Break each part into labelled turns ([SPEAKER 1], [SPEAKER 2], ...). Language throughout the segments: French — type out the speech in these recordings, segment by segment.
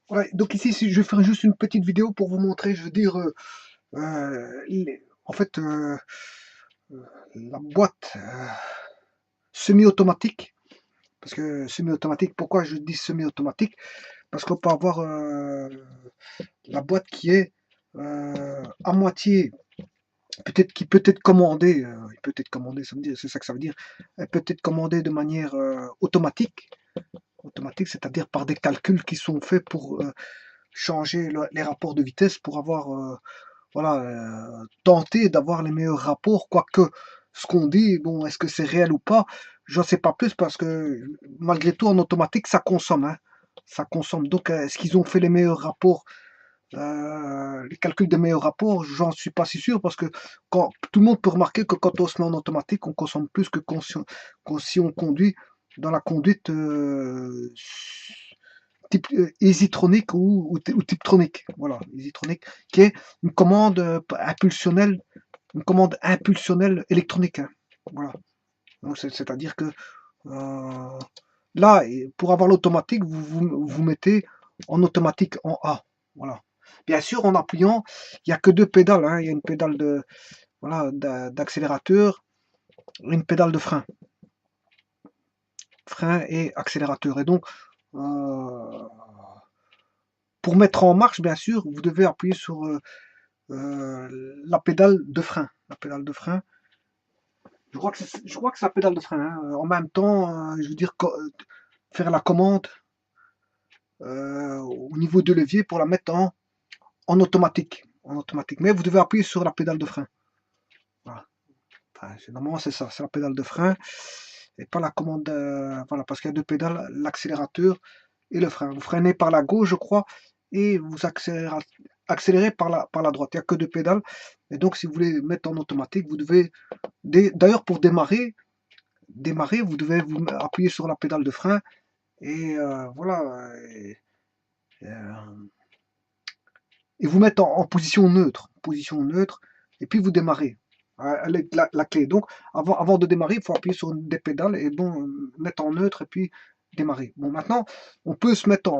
[SPEAKER 1] Ouais, donc ici, je vais faire juste une petite vidéo pour vous montrer, je veux dire, en fait, la boîte semi-automatique. Parce que semi-automatique, pourquoi je dis semi-automatique? Parce qu'on peut avoir la boîte qui est à moitié, peut-être qui peut être commandée, il peut être commandée, c'est ça que ça veut dire. Elle peut être commandée de manière automatique, c'est-à-dire par des calculs qui sont faits pour changer les rapports de vitesse pour avoir voilà, tenter d'avoir les meilleurs rapports, quoique ce qu'on dit, bon, est-ce que c'est réel ou pas, je ne sais pas plus parce que malgré tout en automatique ça consomme, hein, ça consomme. Donc est-ce qu'ils ont fait les meilleurs rapports, les calculs des meilleurs rapports, j'en suis pas si sûr parce que quand tout le monde peut remarquer que quand on se met en automatique, on consomme plus que si on conduit dans la conduite type EasyTronic ou Tiptronic, voilà, EasyTronic, qui est une commande impulsionnelle, une commande impulsionnelle électronique, hein, voilà. Donc c'est-à-dire que euh, là, pour avoir l'automatique, vous mettez en automatique en A, voilà. Bien sûr, en appuyant, il n'y a que deux pédales, hein. Il y a une pédale de voilà d'accélérateur, une pédale de frein et accélérateur. Et donc pour mettre en marche, bien sûr, vous devez appuyer sur la pédale de frein. La pédale de frein. Je crois que c'est la pédale de frein, hein. En même temps, je veux dire, faire la commande au niveau de levier pour la mettre en automatique. En automatique. Mais vous devez appuyer sur la pédale de frein. Voilà. Enfin, normalement, c'est ça, c'est la pédale de frein. Et pas la commande. Voilà, parce qu'il y a deux pédales, l'accélérateur et le frein. Vous freinez par la gauche, je crois, et vous accélérez par la droite. Il n'y a que deux pédales. Et donc, si vous voulez mettre en automatique, vous devez. D'ailleurs, pour démarrer, vous devez vous appuyer sur la pédale de frein. Et voilà. Et vous mettre en position neutre. Position neutre. Et puis vous démarrez avec la clé. Donc, avant de démarrer, il faut appuyer sur une des pédales et bon, mettre en neutre et puis démarrer. Bon, maintenant, on peut se mettre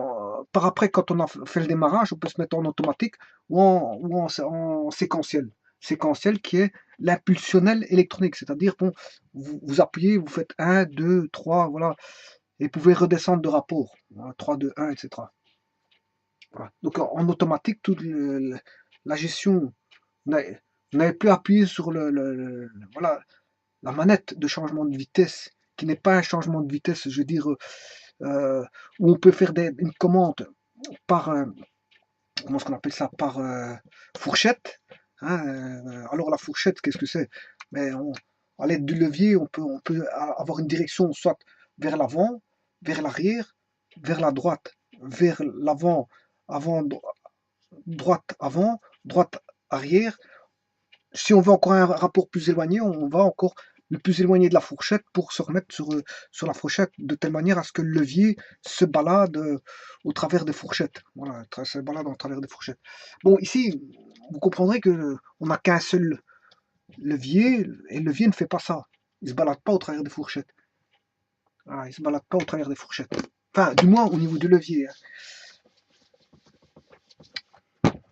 [SPEAKER 1] par après, quand on a fait le démarrage, on peut se mettre en automatique ou en séquentiel. Séquentiel qui est l'impulsionnel électronique, c'est-à-dire, bon, vous appuyez, vous faites un 2 3 voilà, et vous pouvez redescendre de rapport, voilà, 3, 2, 1, etc. Voilà. Donc en automatique, toute la gestion, vous n'avez plus appuyé sur voilà, la manette de changement de vitesse, qui n'est pas un changement de vitesse, je veux dire, où on peut faire une commande par, comment est-ce qu'on appelle ça, par fourchette, hein. Alors la fourchette, qu'est-ce que c'est? Mais à l'aide du levier, on peut avoir une direction soit vers l'avant, vers l'arrière, vers la droite, vers l'avant, avant, droite avant, droite arrière. Si on veut encore un rapport plus éloigné, on va encore le plus éloigné de la fourchette pour se remettre sur la fourchette de telle manière à ce que le levier se balade au travers des fourchettes. Voilà, se balade au travers des fourchettes. Bon, ici, vous comprendrez que on n'a qu'un seul levier et le levier ne fait pas ça. Il ne se balade pas au travers des fourchettes. Voilà, il ne se balade pas au travers des fourchettes. Enfin, du moins au niveau du levier, hein.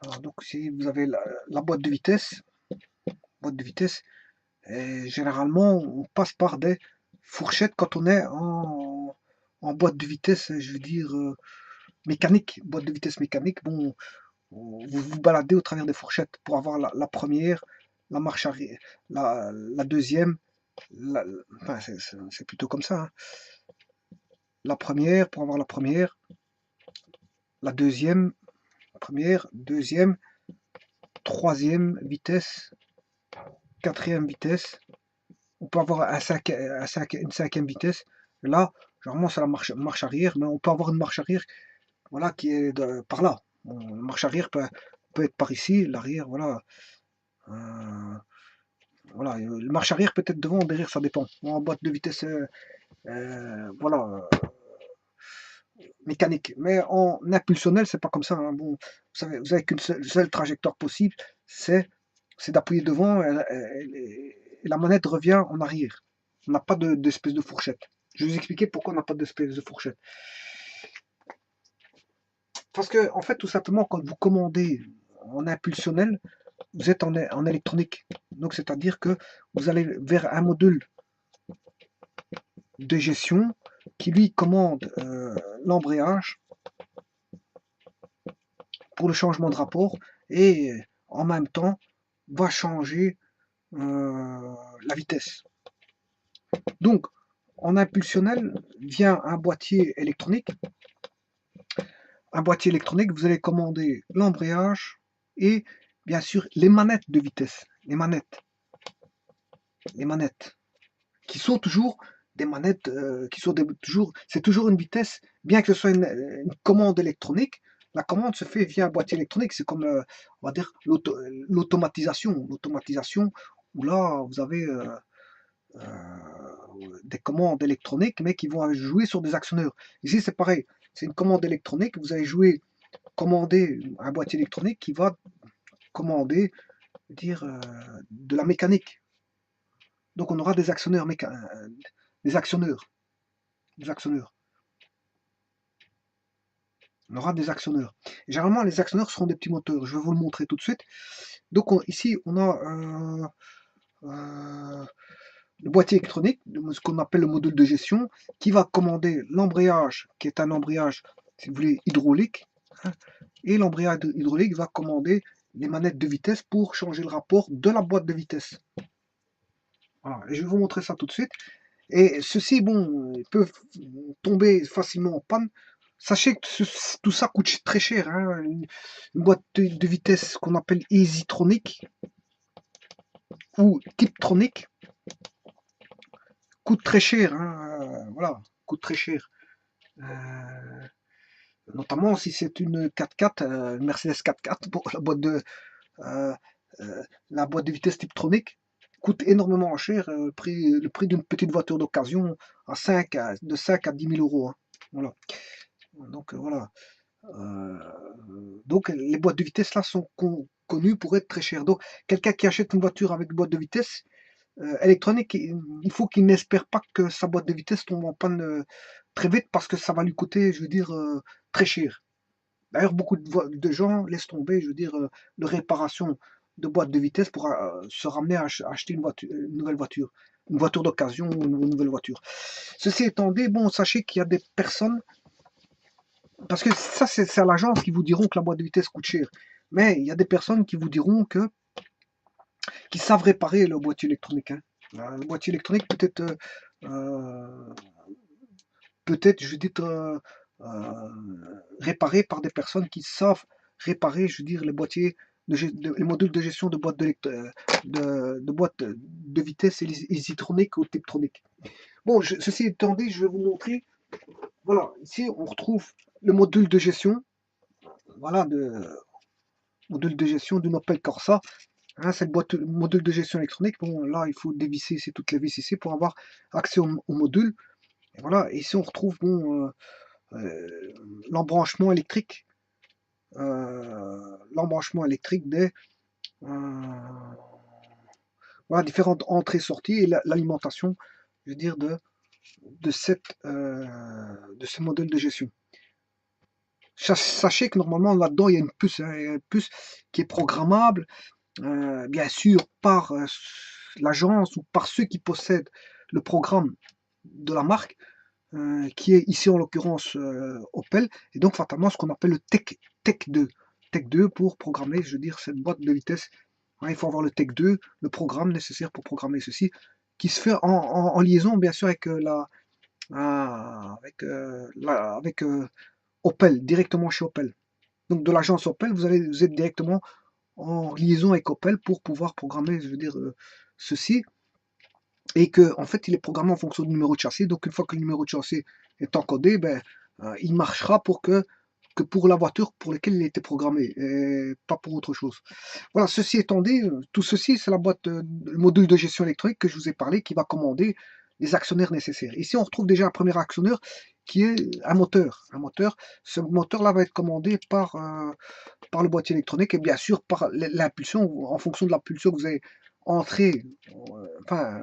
[SPEAKER 1] Alors, donc, si vous avez la boîte de vitesse, et généralement, on passe par des fourchettes quand on est en boîte de vitesse, je veux dire, mécanique, boîte de vitesse mécanique. Bon, vous vous baladez au travers des fourchettes pour avoir la première, la marche arrière, la deuxième, enfin, c'est plutôt comme ça, hein. La première, pour avoir la deuxième, première, deuxième, troisième vitesse, quatrième vitesse. On peut avoir une cinquième vitesse. Là, généralement, c'est la marche arrière, mais on peut avoir une marche arrière, voilà, qui est par là. Bon, la marche arrière peut être par ici, l'arrière, voilà. Euh, voilà, la marche arrière peut être devant ou derrière, ça dépend. En boîte de vitesse, voilà, mécanique. Mais en impulsionnel, c'est pas comme ça, hein. Bon, vous avez qu'une seule trajectoire possible, c'est d'appuyer devant et la manette revient en arrière. On n'a pas d'espèce de fourchette. Je vais vous expliquer pourquoi on n'a pas d'espèce de fourchette. Parce que, en fait, tout simplement, quand vous commandez en impulsionnel, vous êtes en électronique. Donc, c'est-à-dire que vous allez vers un module de gestion qui lui commande l'embrayage pour le changement de rapport et en même temps va changer la vitesse. Donc, en impulsionnel vient un boîtier électronique. Un boîtier électronique, vous allez commander l'embrayage et bien sûr les manettes de vitesse. Les manettes qui sont toujours des manettes qui sont c'est toujours une vitesse, bien que ce soit une commande électronique. La commande se fait via un boîtier électronique. C'est comme, on va dire, l'automatisation. L'automatisation, où là, vous avez des commandes électroniques, mais qui vont jouer sur des actionneurs. Ici, c'est pareil. C'est une commande électronique. Vous allez commander un boîtier électronique qui va commander, dire, de la mécanique. Donc, on aura des actionneurs, des actionneurs. Des actionneurs. On aura des actionneurs. Et généralement, les actionneurs seront des petits moteurs. Je vais vous le montrer tout de suite. Donc, ici, on a le boîtier électronique, ce qu'on appelle le module de gestion, qui va commander l'embrayage, qui est un embrayage, si vous voulez, hydraulique. Hein, et l'embrayage hydraulique va commander les manettes de vitesse pour changer le rapport de la boîte de vitesse. Voilà. Et je vais vous montrer ça tout de suite. Et ceux-ci, bon, ils peuvent tomber facilement en panne. Sachez que tout ça coûte très cher. Hein. Une boîte de vitesse qu'on appelle Easytronic ou Tiptronic coûte très cher. Hein. Voilà, coûte très cher. Notamment si c'est une 4x4, une Mercedes 4x4 pour la boîte de vitesse Tiptronic coûte énormément cher, le prix d'une petite voiture d'occasion de 5 à 10 000 euros. Hein. Voilà. Donc voilà. Donc les boîtes de vitesse là sont connues pour être très chères. Donc quelqu'un qui achète une voiture avec une boîte de vitesse électronique, il faut qu'il n'espère pas que sa boîte de vitesse tombe en panne très vite parce que ça va lui coûter, je veux dire, très cher. D'ailleurs, beaucoup de gens laissent tomber, je veux dire, la réparation de boîte de vitesse pour se ramener à acheter une nouvelle voiture, une voiture d'occasion ou une nouvelle voiture. Ceci étant dit, bon, sachez qu'il y a des personnes, parce que ça, c'est à l'agence qui vous diront que la boîte de vitesse coûte cher, mais il y a des personnes qui vous diront qui savent réparer le boîtier électronique. Hein. Le boîtier électronique peut-être, je veux dire, réparé par des personnes qui savent réparer, je veux dire, les boîtiers, les modules de gestion de boîtes de vitesse Easytronic ou Tiptronic. Bon, ceci étant dit, je vais vous montrer. Voilà, ici on retrouve le module de gestion. Voilà, module de gestion d'une Opel Corsa. Hein, cette module de gestion électronique. Bon, là, il faut dévisser toutes les vis ici pour avoir accès au module. Et voilà, et ici on retrouve bon, l'embranchement électrique. L'embranchement électrique des voilà, différentes entrées-sorties et l'alimentation, je veux dire, de ce modèle de gestion. Sachez que normalement là-dedans il y a une puce, hein, une puce qui est programmable, bien sûr par l'agence ou par ceux qui possèdent le programme de la marque, qui est ici en l'occurrence Opel, et donc fatalement ce qu'on appelle le Tech 2. Tech 2 pour programmer, je veux dire, cette boîte de vitesse. Hein, il faut avoir le Tech 2, le programme nécessaire pour programmer ceci, qui se fait en liaison bien sûr avec Opel, directement chez Opel. Donc de l'agence Opel, vous êtes directement en liaison avec Opel pour pouvoir programmer, je veux dire, ceci. Et que en fait il est programmé en fonction du numéro de châssis. Donc une fois que le numéro de châssis est encodé, ben, il marchera que pour la voiture pour laquelle il a été programmé, et pas pour autre chose. Voilà, ceci étant dit, tout ceci c'est la boîte, le module de gestion électronique que je vous ai parlé qui va commander les actionnaires nécessaires. Ici on retrouve déjà un premier actionneur qui est un moteur. Un moteur. Ce moteur-là va être commandé par le boîtier électronique et bien sûr par l'impulsion, en fonction de l'impulsion que vous avez entrée, enfin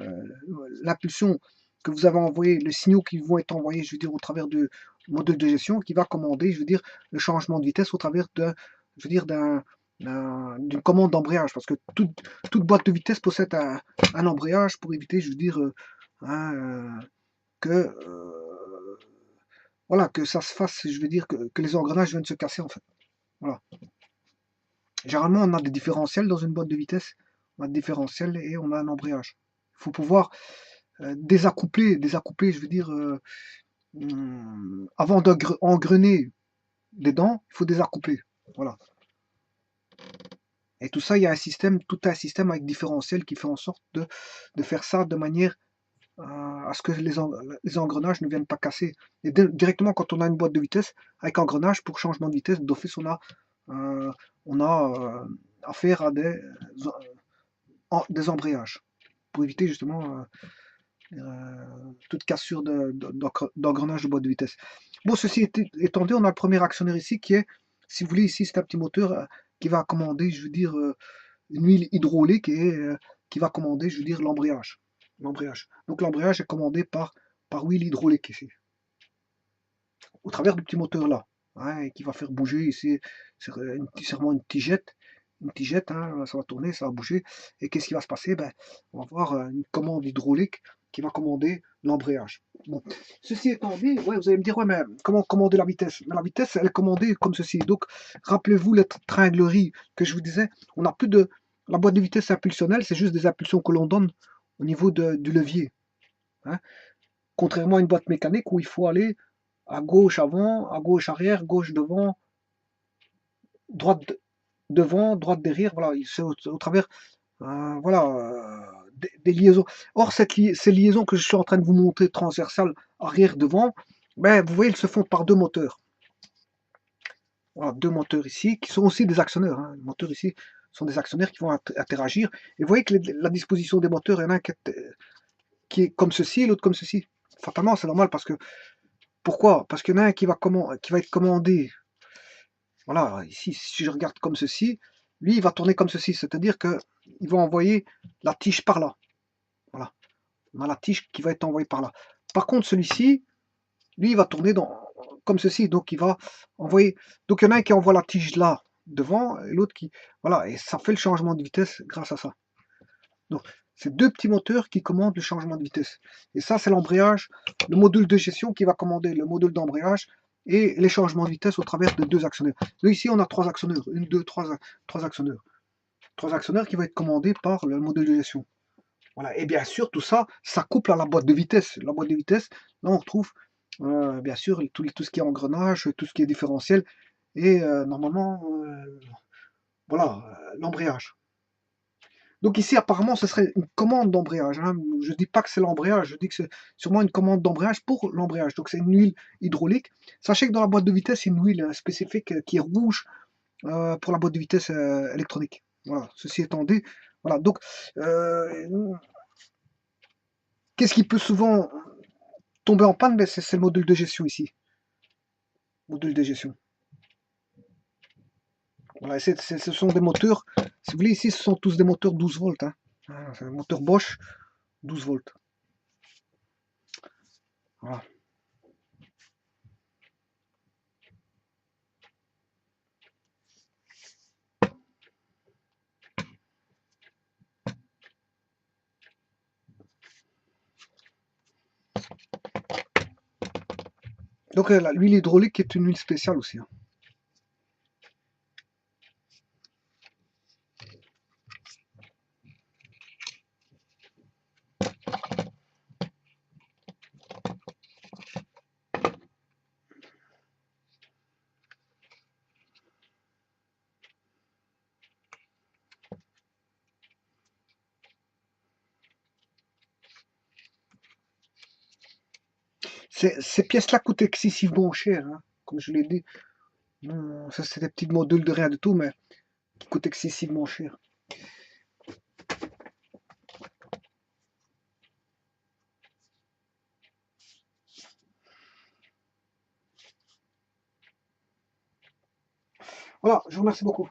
[SPEAKER 1] l'impulsion que vous avez envoyée, les signaux qui vont être envoyés, je veux dire, au travers module de gestion qui va commander, je veux dire, le changement de vitesse au travers de, je veux dire, d'une commande d'embrayage, parce que toute boîte de vitesse possède un embrayage pour éviter, je veux dire, hein, que voilà, que ça se fasse, je veux dire, que les engrenages viennent se casser en fait. Voilà. Généralement, on a des différentiels dans une boîte de vitesse, on a des différentiels et on a un embrayage. Il faut pouvoir désaccoupler, je veux dire, avant d'engrener des dents, il faut désaccoupler. Voilà. Et tout ça, il y a tout un système avec différentiel qui fait en sorte de faire ça de manière à ce que les engrenages ne viennent pas casser. Et directement, quand on a une boîte de vitesse, avec engrenage, pour changement de vitesse, d'office, on a affaire à des embrayages, pour éviter justement toute cassure d'engrenage de boîte de vitesse. Bon, ceci étant dit, on a le premier actionnaire ici qui est, si vous voulez, ici c'est un petit moteur qui va commander, je veux dire, une huile hydraulique et qui va commander, je veux dire, l'embrayage. Donc l'embrayage est commandé par huile hydraulique ici, au travers du petit moteur là, hein, qui va faire bouger ici, c'est sûrement une tigette, hein, ça va tourner, ça va bouger, et qu'est-ce qui va se passer? Ben, on va avoir une commande hydraulique qui va commander l'embrayage. Bon. Ceci étant dit, ouais, vous allez me dire, ouais, mais comment commander la vitesse? Mais la vitesse, elle est commandée comme ceci. Donc, rappelez-vous la tringlerie que je vous disais, on n'a plus de... La boîte de vitesse impulsionnelle, c'est juste des impulsions que l'on donne au niveau du levier. Hein. Contrairement à une boîte mécanique où il faut aller à gauche avant, à gauche arrière, gauche devant, droite devant, droite derrière, voilà, c'est au travers voilà, des liaisons. Or, ces liaisons que je suis en train de vous montrer, transversales, arrière, devant, ben, vous voyez, elles se font par deux moteurs. Voilà, deux moteurs ici, qui sont aussi des actionneurs. Hein. Les moteurs ici sont des actionnaires qui vont interagir. Et vous voyez que la disposition des moteurs, il y en a un qui est comme ceci et l'autre comme ceci. Fatalement, c'est normal parce que... Pourquoi? Parce qu'il y en a un qui va être commandé. Voilà, ici, si je regarde comme ceci, lui, il va tourner comme ceci. C'est-à-dire qu'il va envoyer la tige par là. Voilà. On a la tige qui va être envoyée par là. Par contre, celui-ci, lui, il va tourner comme ceci. Donc, il va envoyer... Donc, il y en a un qui envoie la tige là, devant, et l'autre qui... Voilà, et ça fait le changement de vitesse grâce à ça. Donc, c'est deux petits moteurs qui commandent le changement de vitesse. Et ça, c'est l'embrayage, le module de gestion qui va commander le module d'embrayage et les changements de vitesse au travers de deux actionneurs. Donc ici, on a trois actionneurs. Une, deux, trois actionneurs. Trois actionneurs qui vont être commandés par le module de gestion. Voilà. Et bien sûr, tout ça, ça couple à la boîte de vitesse. La boîte de vitesse, là, on retrouve bien sûr tout ce qui est engrenage, tout ce qui est différentiel et normalement, voilà, l'embrayage. Donc ici, apparemment, ce serait une commande d'embrayage. Hein. Je ne dis pas que c'est l'embrayage, je dis que c'est sûrement une commande d'embrayage pour l'embrayage. Donc c'est une huile hydraulique. Sachez que dans la boîte de vitesse, il y a une huile spécifique qui est rouge pour la boîte de vitesse électronique. Voilà, ceci étant dit. Voilà, donc qu'est-ce qui peut souvent tomber en panne? Ben, c'est le module de gestion ici. Module de gestion. Voilà, ce sont des moteurs, si vous voulez, ici, ce sont tous des moteurs 12 volts. Hein. C'est un moteur Bosch 12 volts. Voilà. Donc l'huile hydraulique est une huile spéciale aussi. Hein. Ces pièces-là coûtent excessivement cher, hein, comme je l'ai dit. Ça, c'est des petits modules de rien du tout, mais qui coûtent excessivement cher. Voilà, je vous remercie beaucoup.